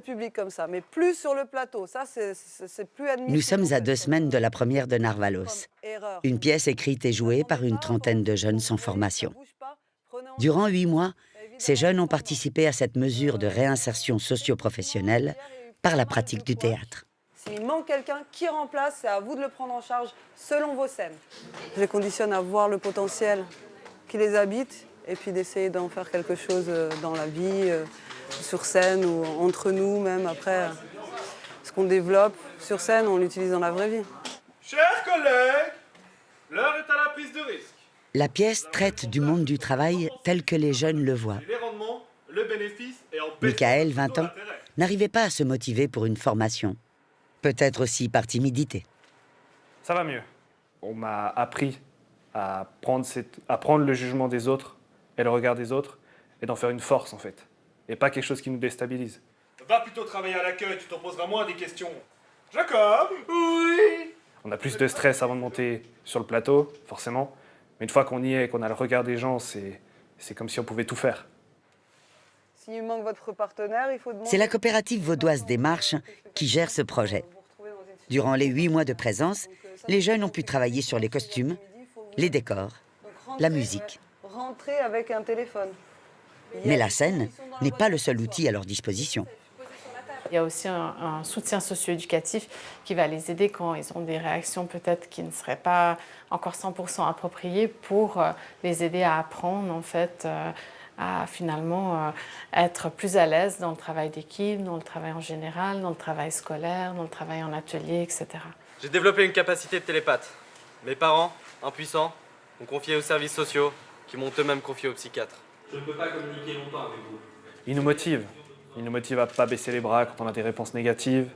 public comme ça, mais plus sur le plateau. Ça, c'est plus admis. Nous sommes à 2 semaines de la première de Narvalos, une pièce écrite et jouée par une trentaine de jeunes sans formation. Durant 8 mois, ces jeunes ont participé à cette mesure de réinsertion socio-professionnelle par la pratique du théâtre. S'il manque quelqu'un qui remplace, c'est à vous de le prendre en charge selon vos scènes. Je les conditionne à voir le potentiel qui les habite et puis d'essayer d'en faire quelque chose dans la vie, sur scène ou entre nous même après. Ce qu'on développe sur scène, on l'utilise dans la vraie vie. Chers collègues, l'heure est à la prise de risque. La pièce traite du monde du travail tel que les jeunes le voient. Les rendements, le bénéfice et en Michael, 20 ans, n'arrivait pas à se motiver pour une formation. Peut-être aussi par timidité. Ça va mieux. On m'a appris à prendre le jugement des autres et le regard des autres et d'en faire une force en fait. Et pas quelque chose qui nous déstabilise. Va plutôt travailler à l'accueil, tu t'en poseras moins des questions. Jacob? Oui. On a plus de stress avant de monter sur le plateau, forcément. Mais une fois qu'on y est et qu'on a le regard des gens, c'est comme si on pouvait tout faire. S'il manque votre partenaire, il faut demander... C'est la coopérative vaudoise des Marches qui gère ce projet. Durant les 8 mois de présence, les jeunes ont pu travailler sur les costumes, les décors, la musique. Rentrer avec un téléphone. Mais la scène n'est pas le seul outil à leur disposition. Il y a aussi un soutien socio-éducatif qui va les aider quand ils ont des réactions peut-être qui ne seraient pas encore 100% appropriées pour les aider à apprendre en fait, à finalement être plus à l'aise dans le travail d'équipe, dans le travail en général, dans le travail scolaire, dans le travail en atelier, etc. J'ai développé une capacité de télépathe. Mes parents, impuissants, m'ont confié aux services sociaux, qui m'ont eux-mêmes confié aux psychiatres. Je ne peux pas communiquer longtemps avec vous. Ils nous motivent. Ils nous motivent à ne pas baisser les bras quand on a des réponses négatives.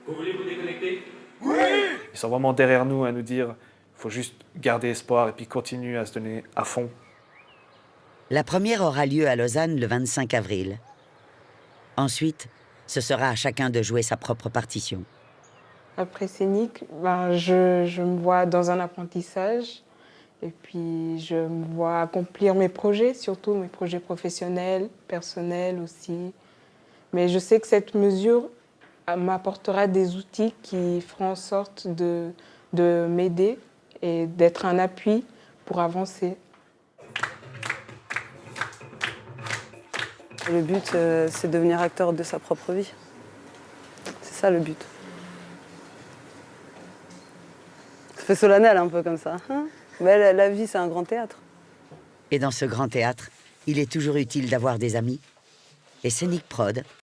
Vous voulez vous déconnecter? Oui! Ils sont vraiment derrière nous à nous dire il faut juste garder espoir et puis continuer à se donner à fond. La première aura lieu à Lausanne le 25 avril. Ensuite, ce sera à chacun de jouer sa propre partition. Après scénique, je me vois dans un apprentissage et puis je me vois accomplir mes projets, surtout mes projets professionnels, personnels aussi. Mais je sais que cette mesure m'apportera des outils qui feront en sorte de m'aider et d'être un appui pour avancer. Le but, c'est de devenir acteur de sa propre vie. C'est ça le but. Ça fait solennel un peu comme ça. Hein, mais la vie, c'est un grand théâtre. Et dans ce grand théâtre, il est toujours utile d'avoir des amis. Et Scénic Prod